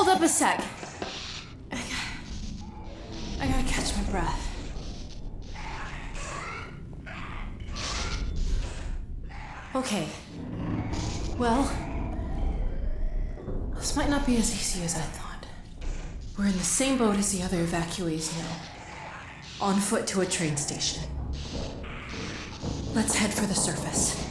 Hold up a sec. I gotta catch my breath. Okay. Well, this might not be as easy as I thought. We're in the same boat as the other evacuees now. On foot to a train station. Let's head for the surface.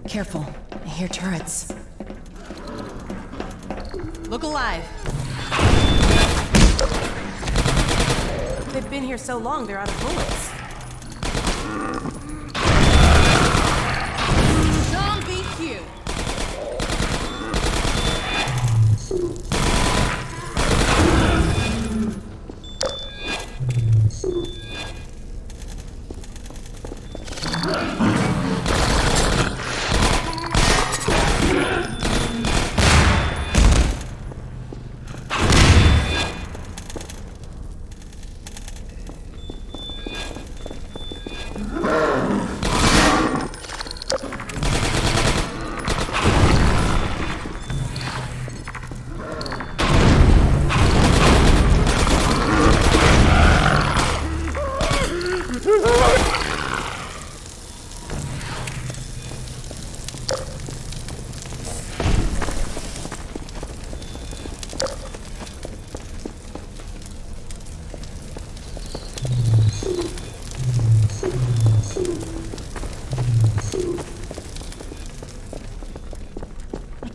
Careful, I hear turrets. Look alive. They've been here so long, they're out of bullets. Zombie Q.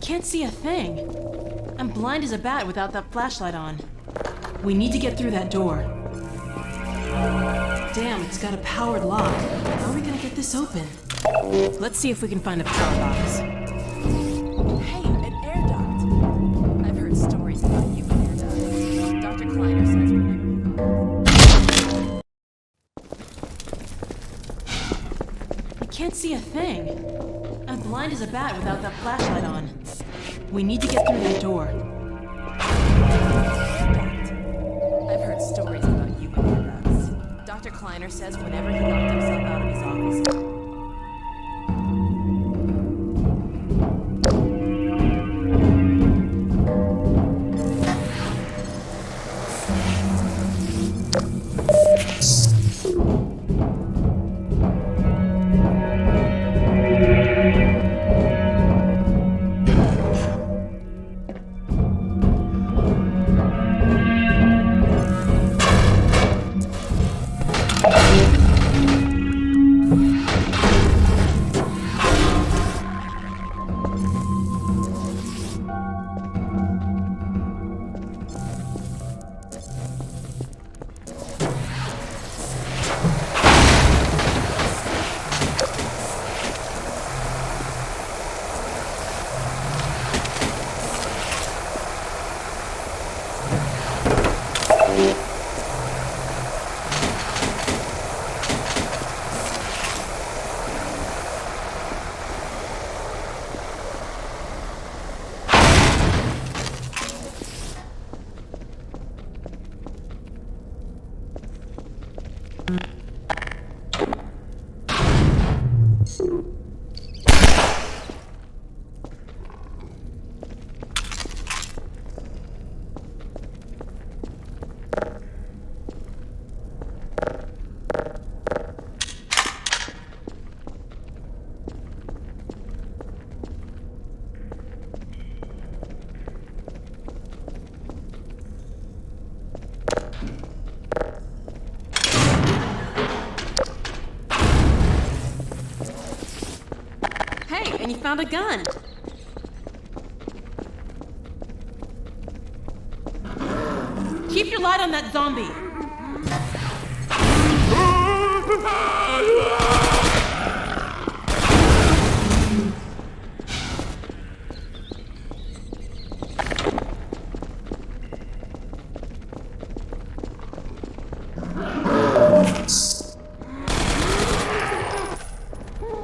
Can't see a thing. I'm blind as a bat without that flashlight on. We need to get through that door. Damn, it's got a powered lock. How are we gonna get this open? Let's see if we can find a power box. Hey, an air duct. I've heard stories about you and air ducts. Dr. Kleiner says whenever... I can't see a thing. I'm blind as a bat without that flashlight on. We need to get through that door. I've heard stories about you and air ducts. Dr. Kleiner says whenever he locked himself out of his office... And you found a gun. Keep your light on that zombie.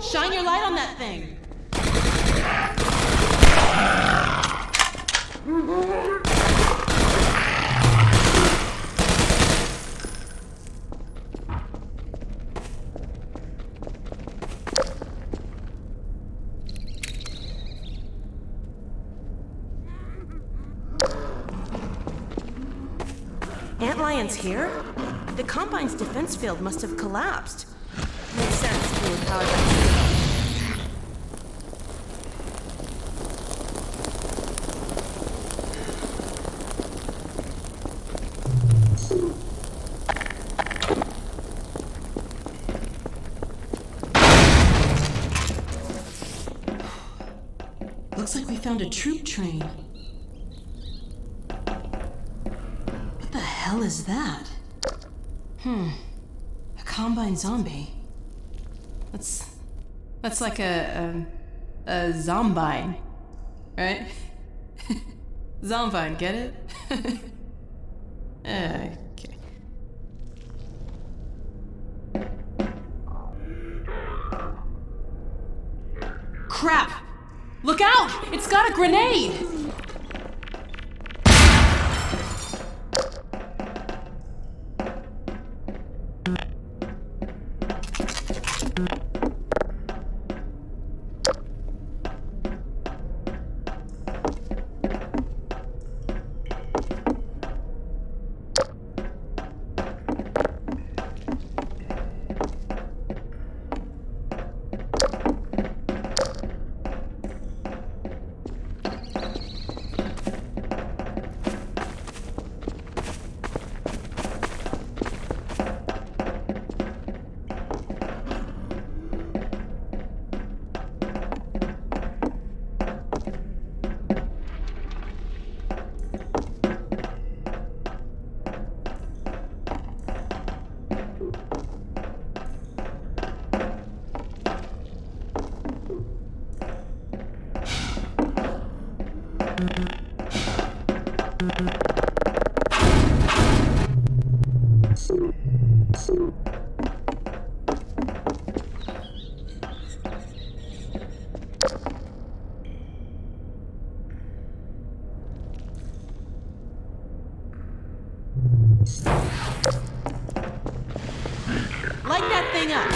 Shine your light on that thing. Antlion's here? The Combine's defense field must have collapsed. Makes sense, being powered by steel. Looks like we found a troop train. What the hell is that? A Combine zombie. That's like a zombine, right? Zombine, get it? Okay. Crap! Look out! It's got a grenade! Light that thing up!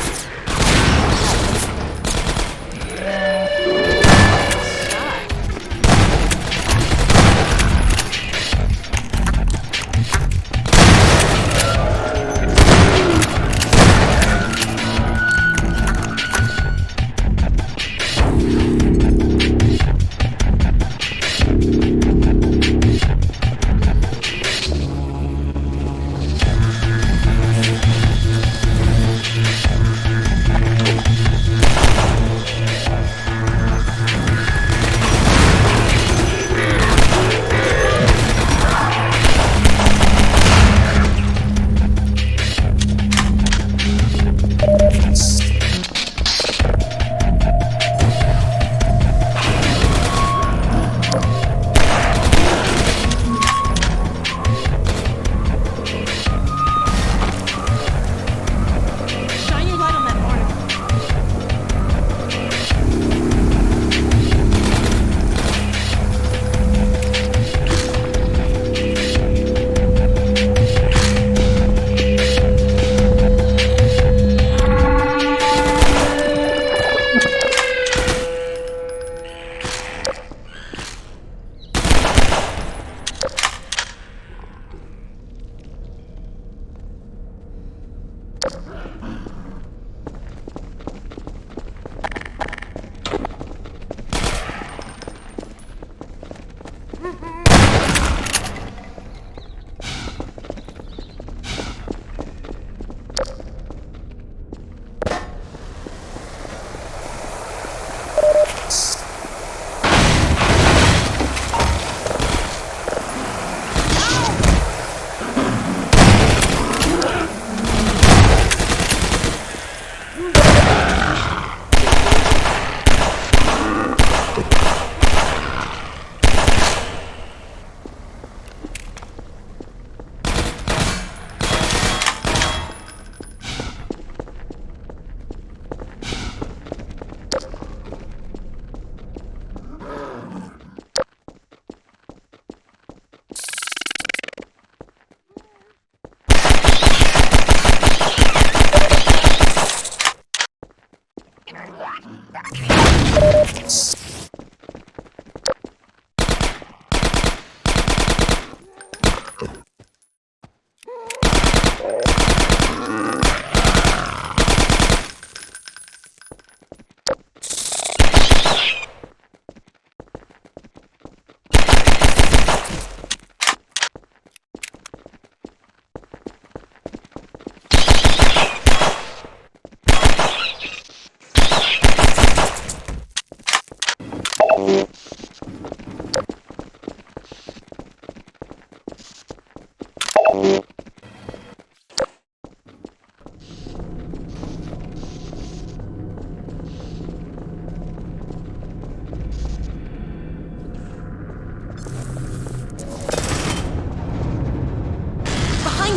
Behind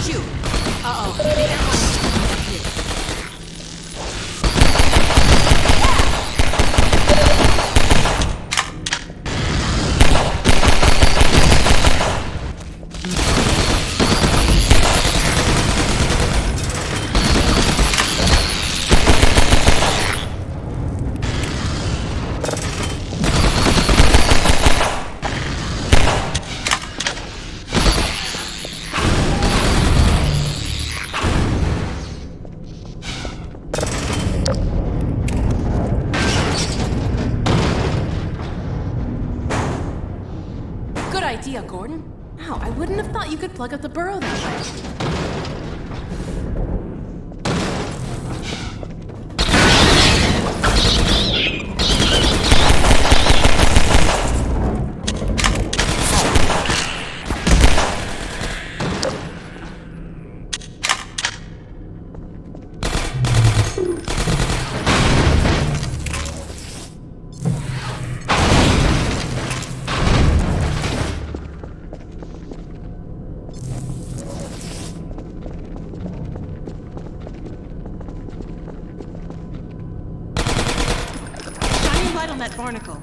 you! Uh-oh. Good idea, Gordon. Wow, I wouldn't have thought you could plug up the burrow that way. Shining light on that barnacle.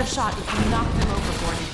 Shot if you knock them over, Gordon.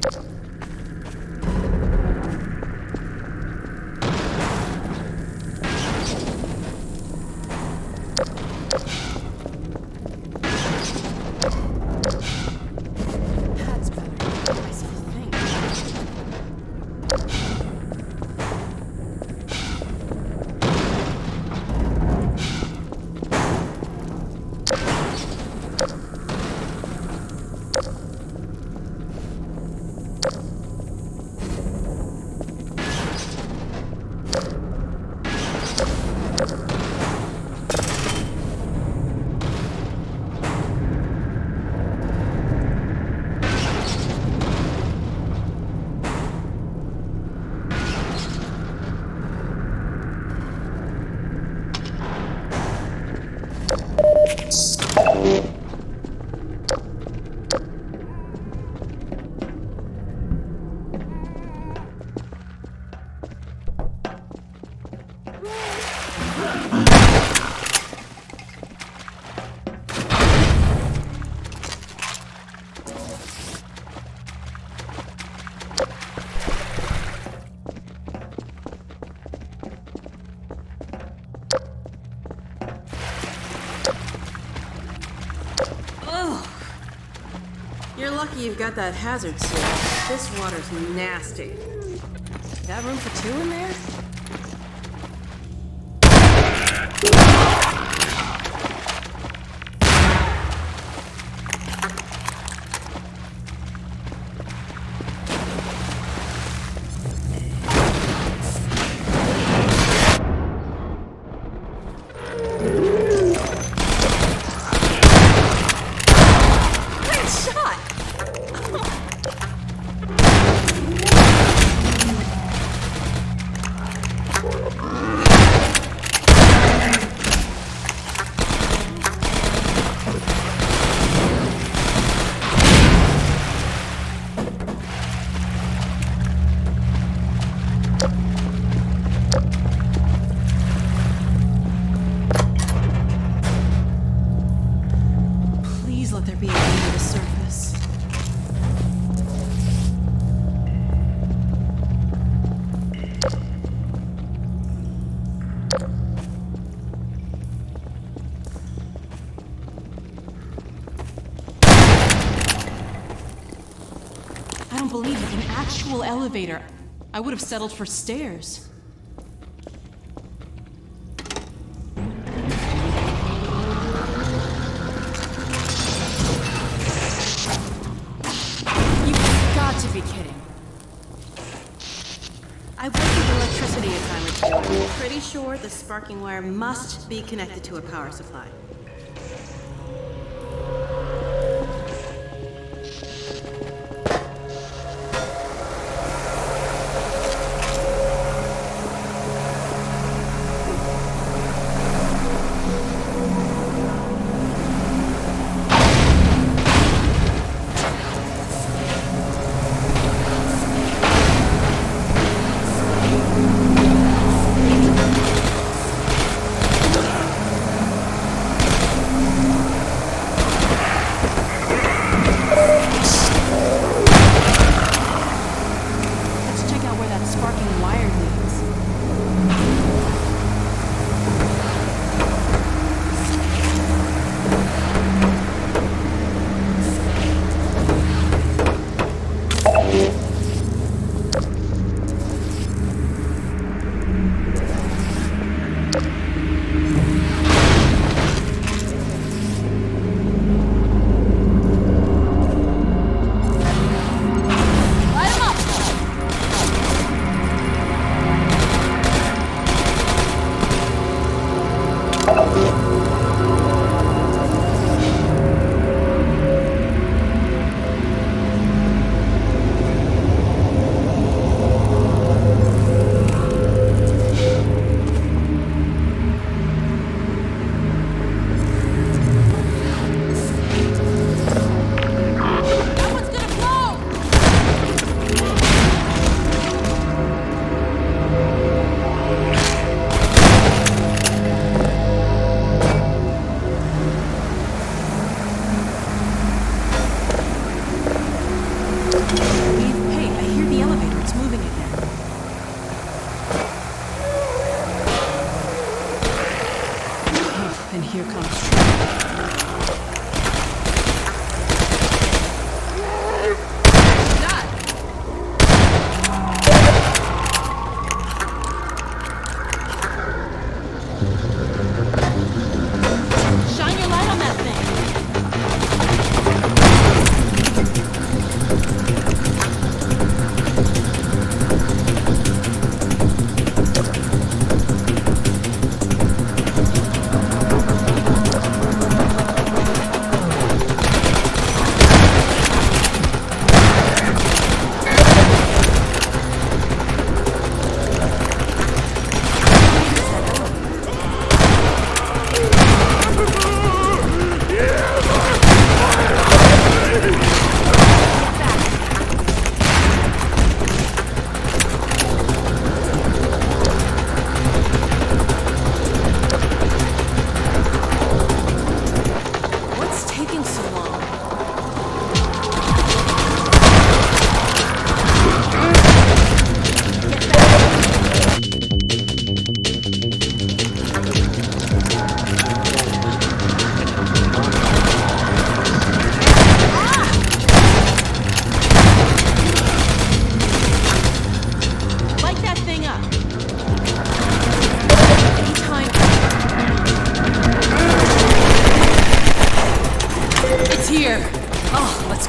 That's better. I see a thing. You're lucky you've got that hazard suit. This water's nasty. Got room for two in there? Please let there be a way to the surface. I don't believe it. An actual elevator. I would have settled for stairs. You've got to be kidding. I worked with electricity a time or two. I'm pretty sure the sparking wire must be connected to a power supply.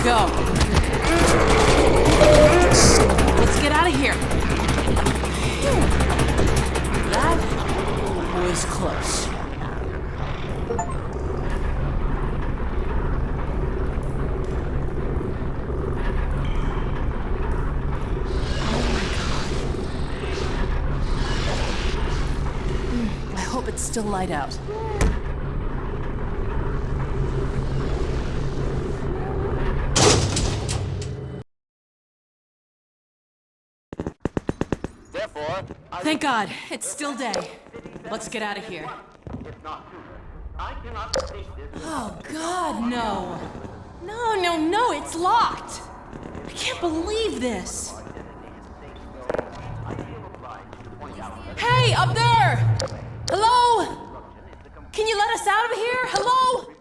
go. Let's get out of here. That was close. I hope it's still light out. Thank God, it's still day. Let's get out of here. Oh God, no. No, it's locked. I can't believe this. Hey, up there! Hello? Can you let us out of here? Hello?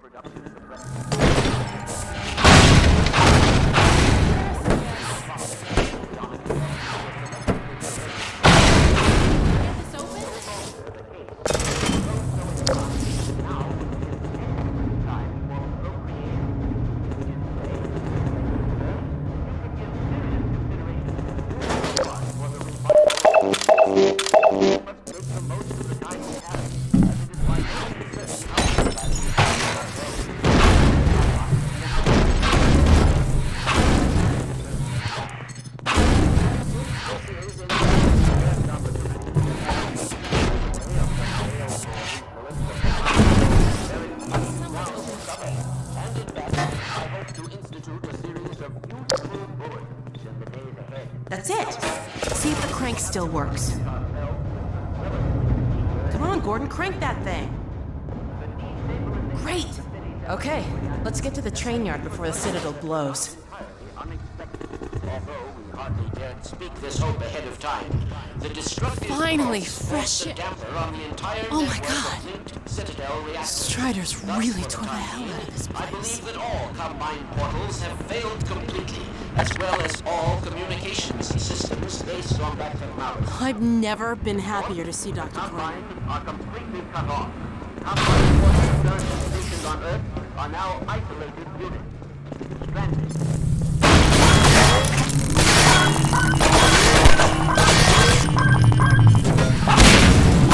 That's it. See if the crank still works. Come on, Gordon, crank that thing. Great. Okay, let's get to the train yard before the Citadel blows. Speak this hope ahead of time. The destructive Finally, force fresh the air. damper on the entire Oh my network God. of linked Citadel reactors. Strider's Thus, really for tore the time hell being, out of this I place. believe that all combined portals have failed completely, as well as all communications systems based on that technology. I've never been happier to see Dr. Crane. Combined are completely cut off. Combined portals currently stationed on Earth are now isolated units. Stranded.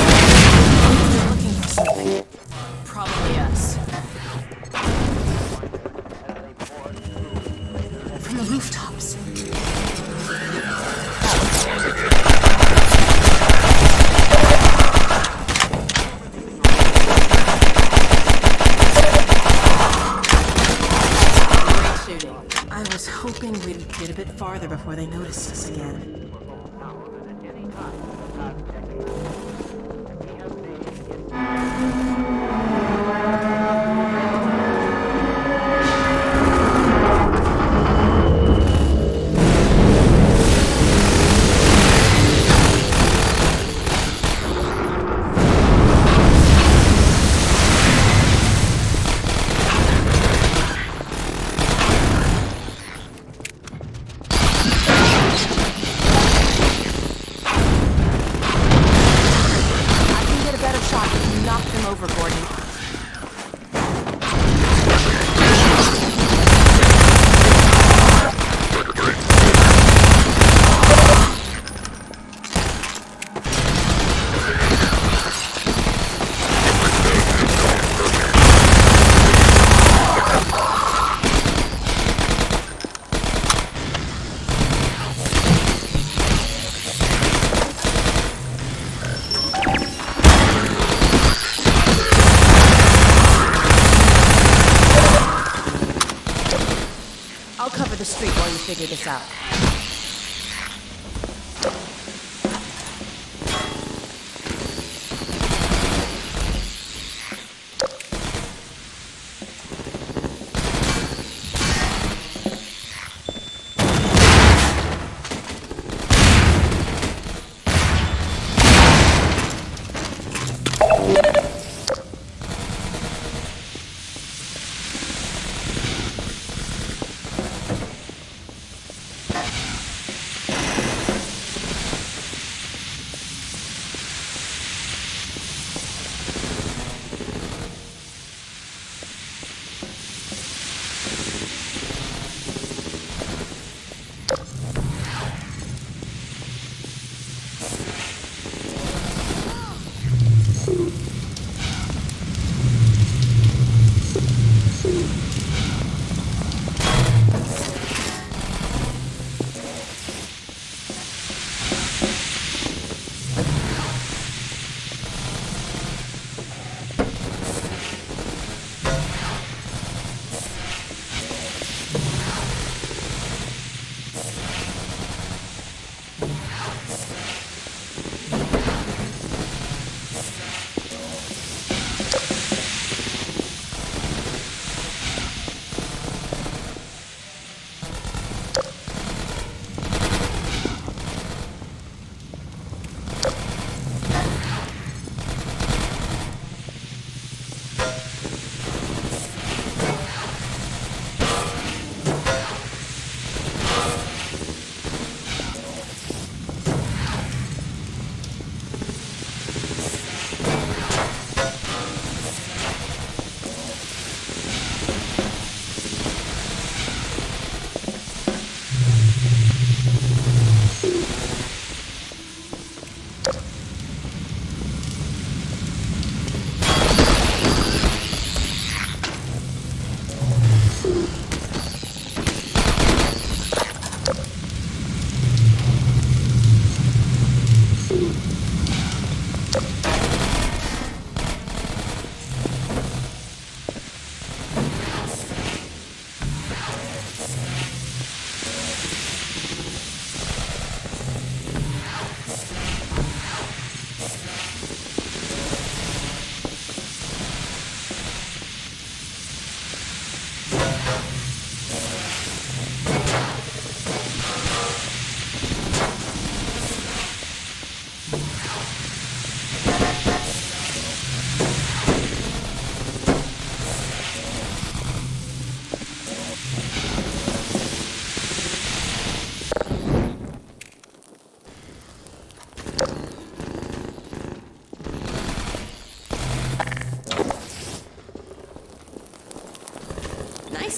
They're looking for something. Probably us. From the rooftops. Great shooting. I was hoping we'd get a bit farther before they noticed us again. I can get a better shot if you knock them over, Gordon. I'll cover the street while you figure this out.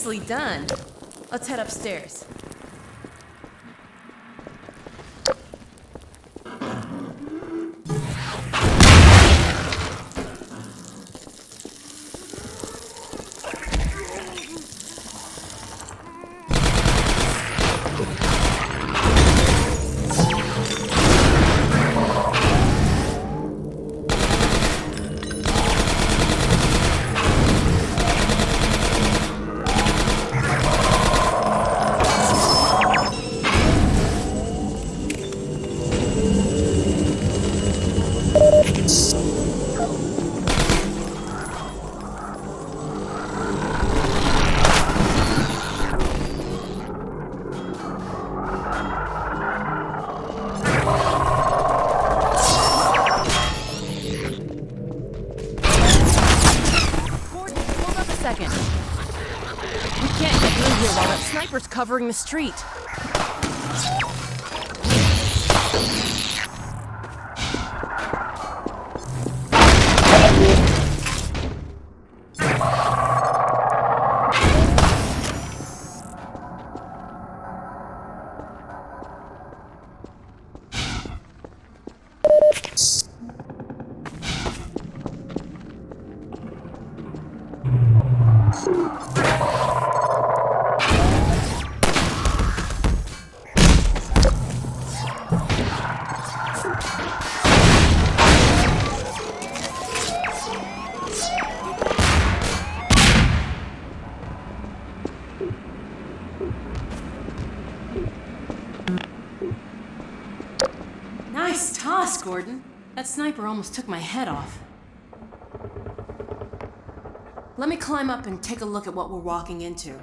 Nicely done. Let's head upstairs. Second. We can't get through here while that sniper's covering the street. Nice toss, Gordon. That sniper almost took my head off. Let me climb up and take a look at what we're walking into.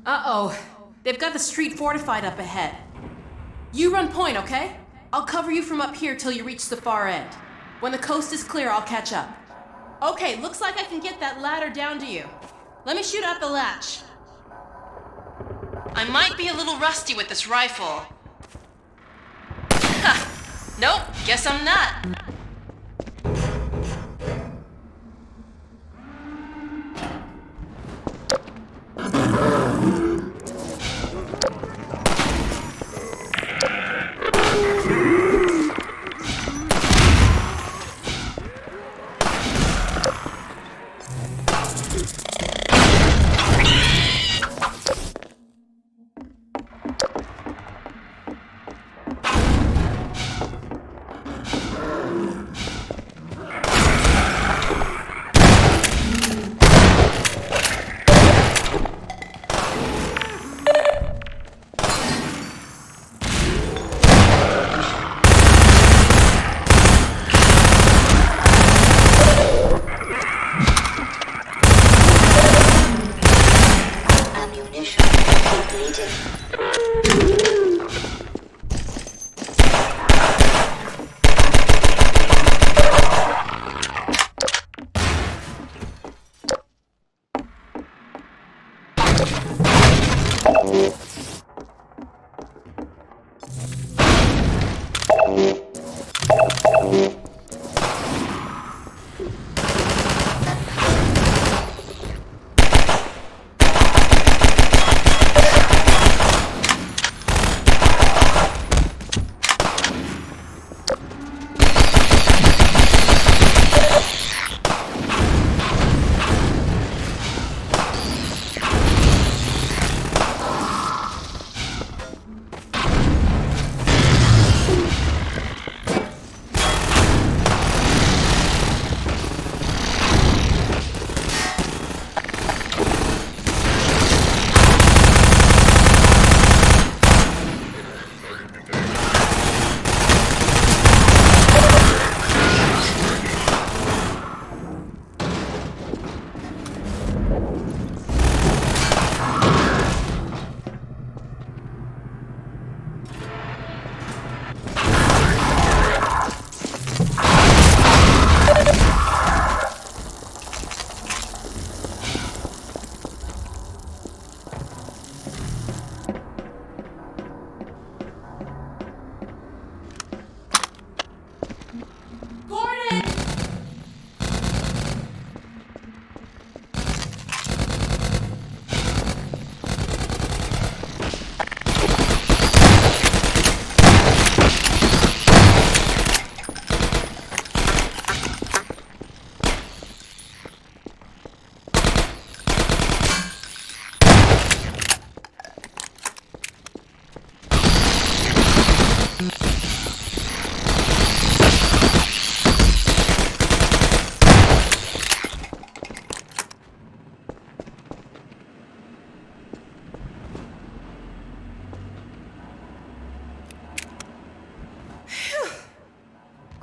Uh-oh. They've got the street fortified up ahead. You run point, okay? I'll cover you from up here till you reach the far end. When the coast is clear, I'll catch up. Okay, looks like I can get that ladder down to you. Let me shoot out the latch. I might be a little rusty with this rifle. Ha! Nope, guess I'm not.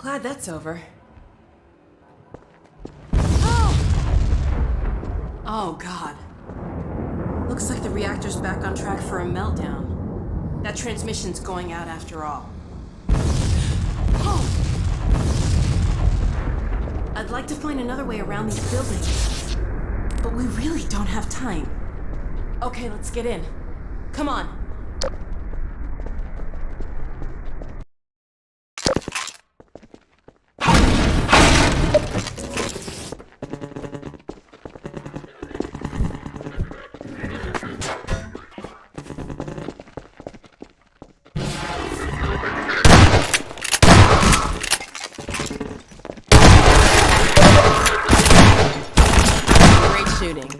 Glad that's over. Oh, God. Looks like the reactor's back on track for a meltdown. That transmission's going out after all. Oh! I'd like to find another way around these buildings, but we really don't have time. Okay, let's get in. Come on. Great shooting.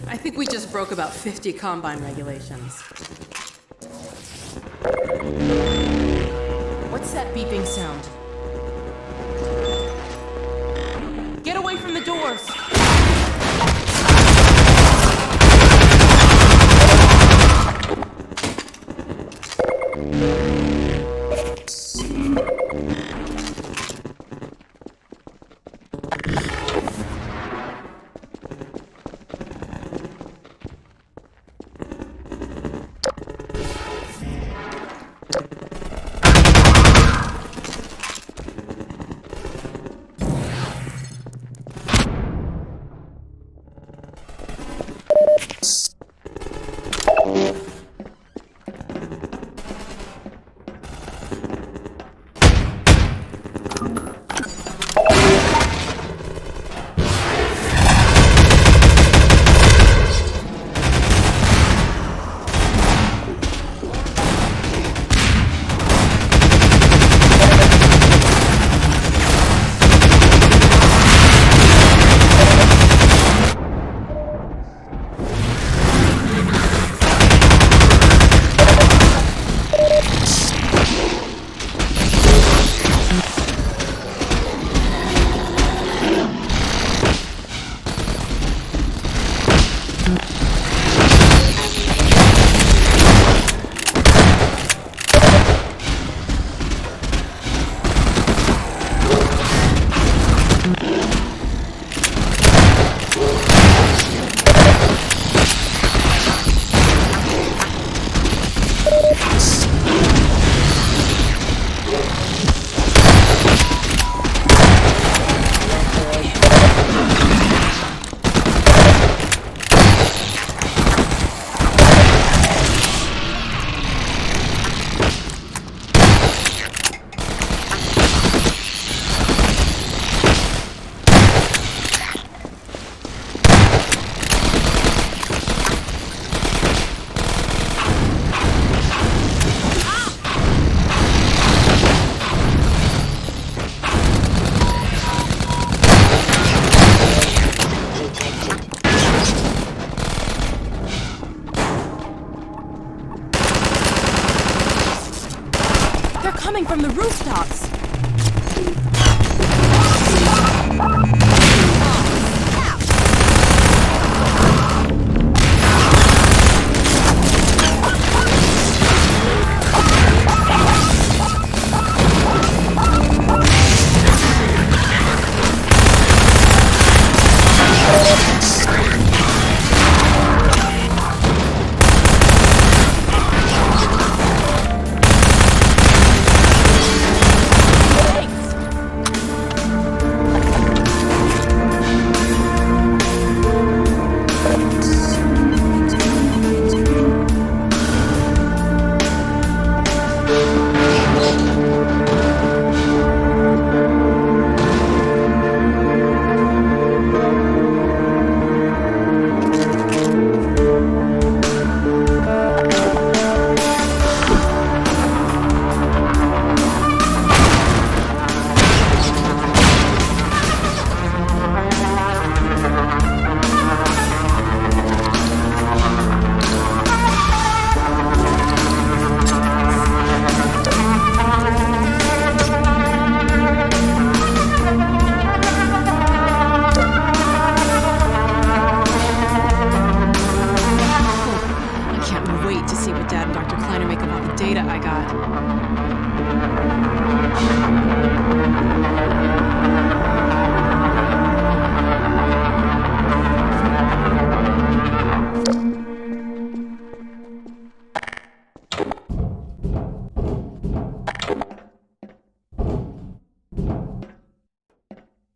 I think we just broke about 50 Combine regulations. What's that beeping sound? Get away from the doors!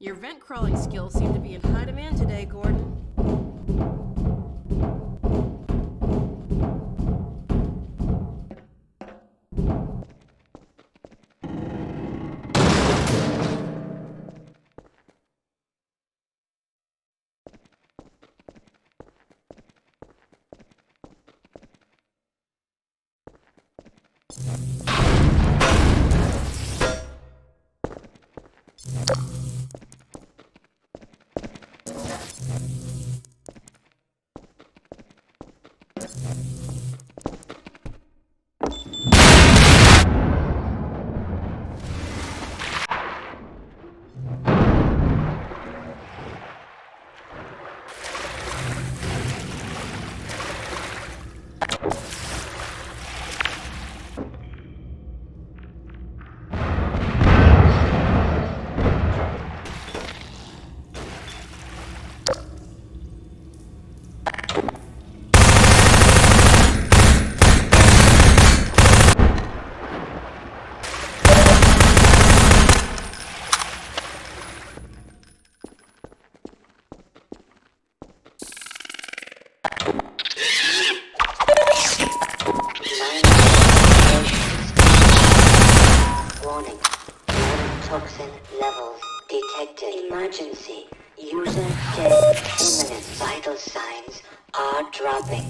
Your vent crawling skills seem to be in high demand today, Gordon. Warning. Toxin levels detected. Emergency. User dead. Imminent vital signs are dropping.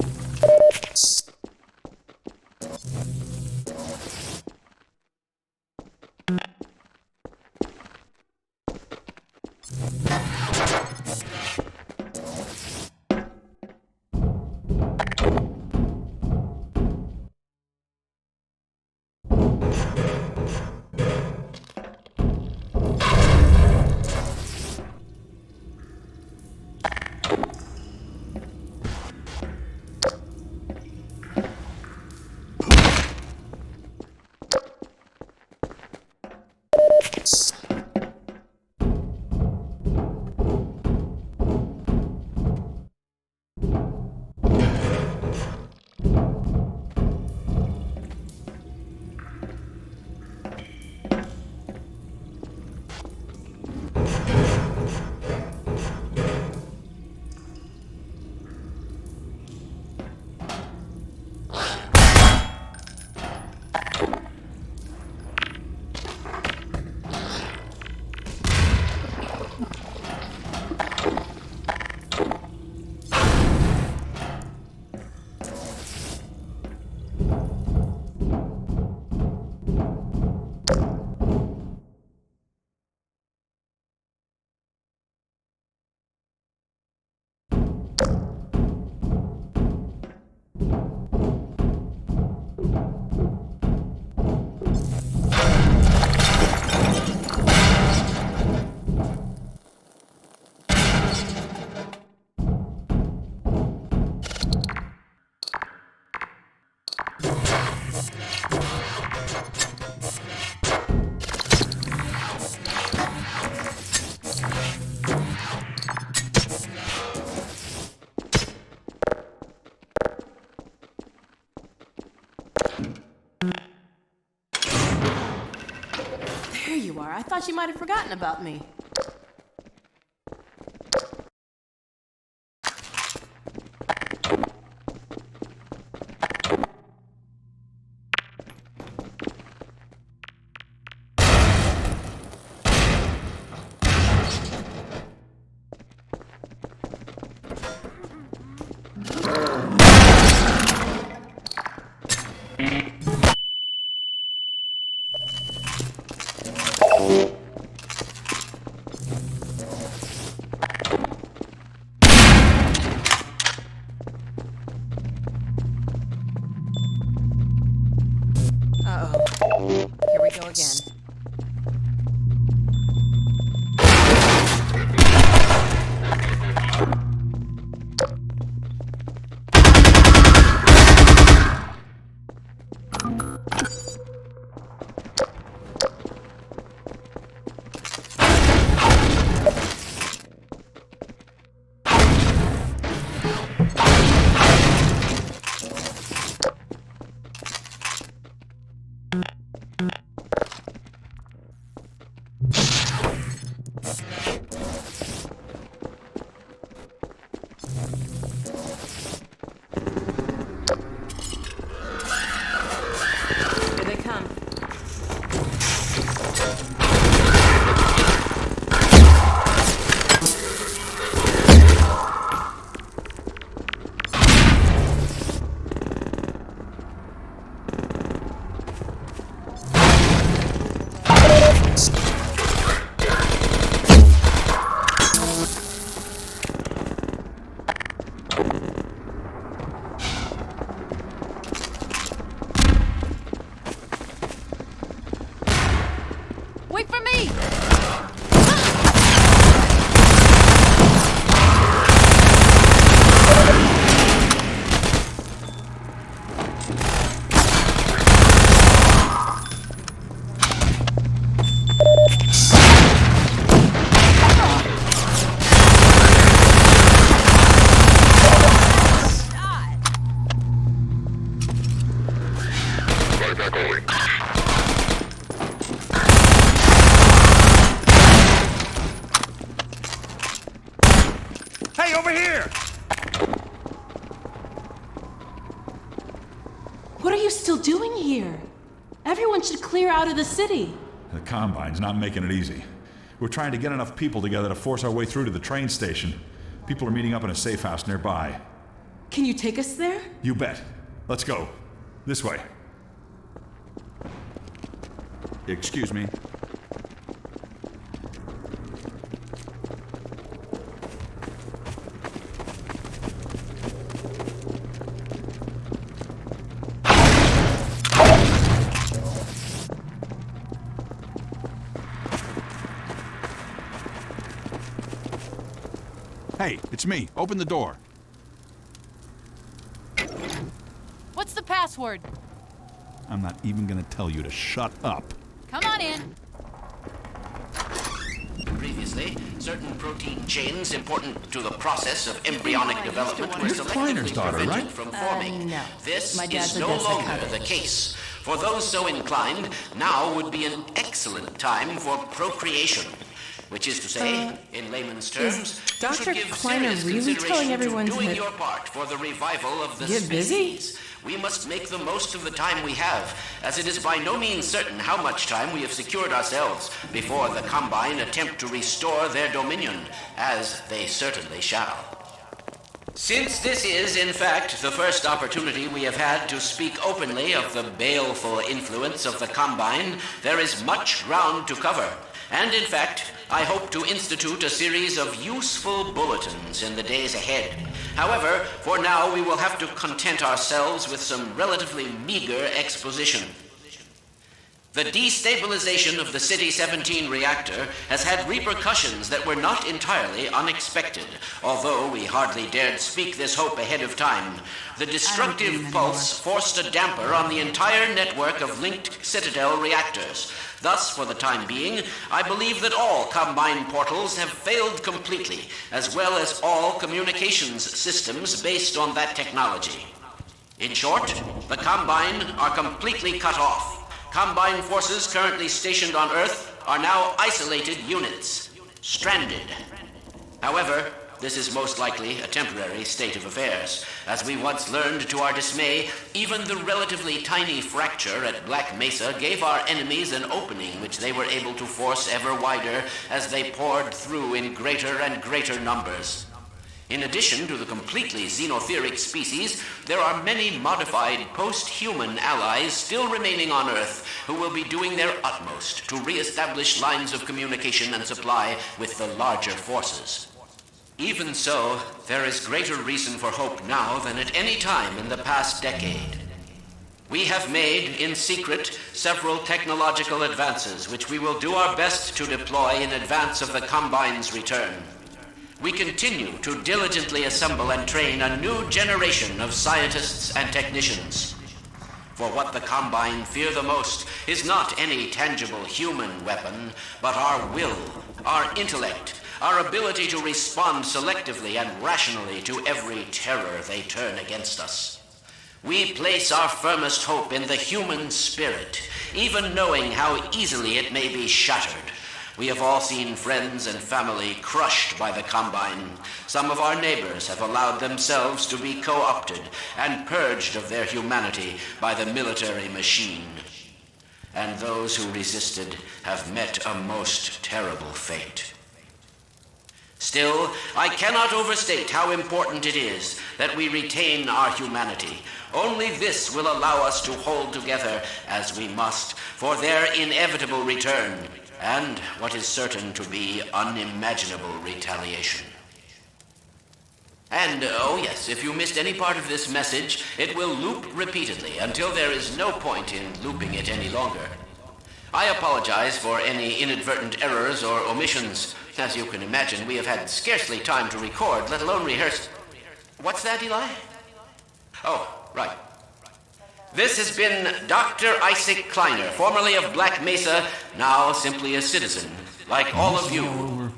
There you are. I thought you might have forgotten about me. over here! What are you still doing here? Everyone should clear out of the city. The Combine's not making it easy. We're trying to get enough people together to force our way through to the train station. People are meeting up in a safe house nearby. Can you take us there? You bet. Let's go. This way. Excuse me. Hey, it's me. Open the door. What's the password? I'm not even gonna tell you to shut up. Come on in. Previously, certain protein chains important to the process of embryonic development were You're Kleiner's selectively daughter, prevented right? from forming. no. This My dad's is a no Dessa longer Cottage. the case. For those so inclined, now would be an excellent time for procreation. Which is to say, in layman's terms, you Dr. should give Kleiner serious really consideration telling to everyone doing to your part for the revival of the get busy? species. We must make the most of the time we have, as it is by no means certain how much time we have secured ourselves before the Combine attempt to restore their dominion, as they certainly shall. Since this is, in fact, the first opportunity we have had to speak openly of the baleful influence of the Combine, there is much ground to cover. And in fact, I hope to institute a series of useful bulletins in the days ahead. However, for now we will have to content ourselves with some relatively meager exposition. The destabilization of the City 17 reactor has had repercussions that were not entirely unexpected, although we hardly dared speak this hope ahead of time. The destructive pulse forced a damper on the entire network of linked Citadel reactors. Thus, for the time being, I believe that all Combine portals have failed completely, as well as all communications systems based on that technology. In short, the Combine are completely cut off. Combine forces currently stationed on Earth are now isolated units, stranded. However, this is most likely a temporary state of affairs. As we once learned to our dismay, even the relatively tiny fracture at Black Mesa gave our enemies an opening which they were able to force ever wider as they poured through in greater and greater numbers. In addition to the completely xenotheric species, there are many modified post-human allies still remaining on Earth who will be doing their utmost to re-establish lines of communication and supply with the larger forces. Even so, there is greater reason for hope now than at any time in the past decade. We have made, in secret, several technological advances which we will do our best to deploy in advance of the Combine's return. We continue to diligently assemble and train a new generation of scientists and technicians. For what the Combine fear the most is not any tangible human weapon, but our will, our intellect, our ability to respond selectively and rationally to every terror they turn against us. We place our firmest hope in the human spirit, even knowing how easily it may be shattered. We have all seen friends and family crushed by the Combine. Some of our neighbors have allowed themselves to be co-opted and purged of their humanity by the military machine. And those who resisted have met a most terrible fate. Still, I cannot overstate how important it is that we retain our humanity. Only this will allow us to hold together as we must for their inevitable return. And what is certain to be unimaginable retaliation. And, oh yes, if you missed any part of this message, it will loop repeatedly until there is no point in looping it any longer. I apologize for any inadvertent errors or omissions. As you can imagine, we have had scarcely time to record, let alone rehearse. What's that, Eli? Oh, right. This has been Dr. Isaac Kleiner, formerly of Black Mesa, now simply a citizen, like all of you,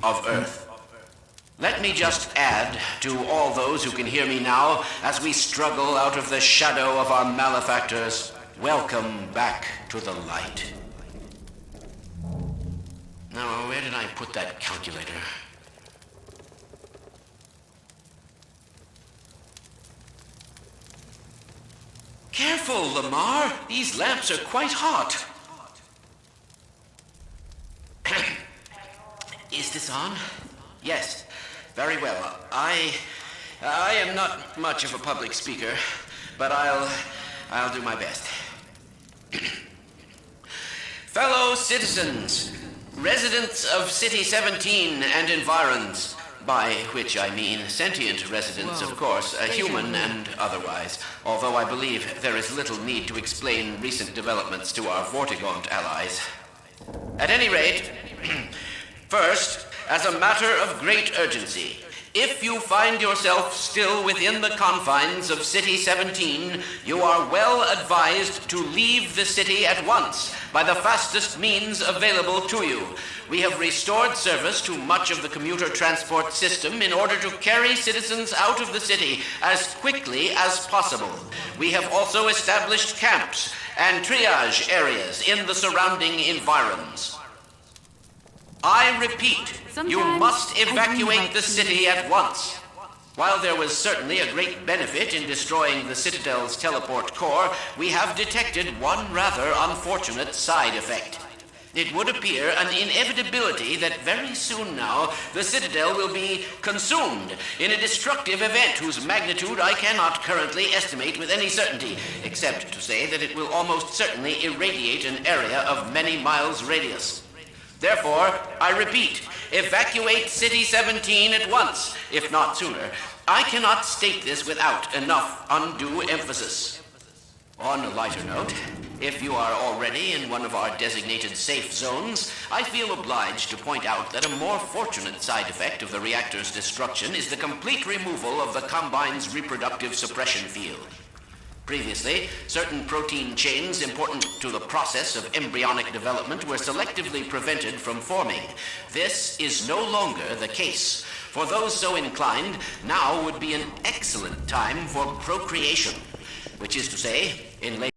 of Earth. Let me just add to all those who can hear me now, as we struggle out of the shadow of our malefactors, welcome back to the light. Now, where did I put that calculator? careful, Lamar. These lamps are quite hot. Is this on? Yes. Very well. I am not much of a public speaker, but I'll do my best. Fellow citizens, residents of City 17 and environs, by which I mean sentient residents, of course, human and otherwise, although I believe there is little need to explain recent developments to our Vortigaunt allies. At any rate, first, as a matter of great urgency, if you find yourself still within the confines of City 17, you are well advised to leave the city at once by the fastest means available to you. We have restored service to much of the commuter transport system in order to carry citizens out of the city as quickly as possible. We have also established camps and triage areas in the surrounding environs. I repeat, you must evacuate the city at once. While there was certainly a great benefit in destroying the Citadel's teleport core, we have detected one rather unfortunate side effect. It would appear an inevitability that very soon now the Citadel will be consumed in a destructive event whose magnitude I cannot currently estimate with any certainty, except to say that it will almost certainly irradiate an area of many miles radius. Therefore, I repeat, evacuate City 17 at once, if not sooner. I cannot state this without enough undue emphasis. On a lighter note, if you are already in one of our designated safe zones, I feel obliged to point out that a more fortunate side effect of the reactor's destruction is the complete removal of the Combine's reproductive suppression field. Previously, certain protein chains important to the process of embryonic development were selectively prevented from forming. This is no longer the case. For those so inclined, now would be an excellent time for procreation, which is to say, in late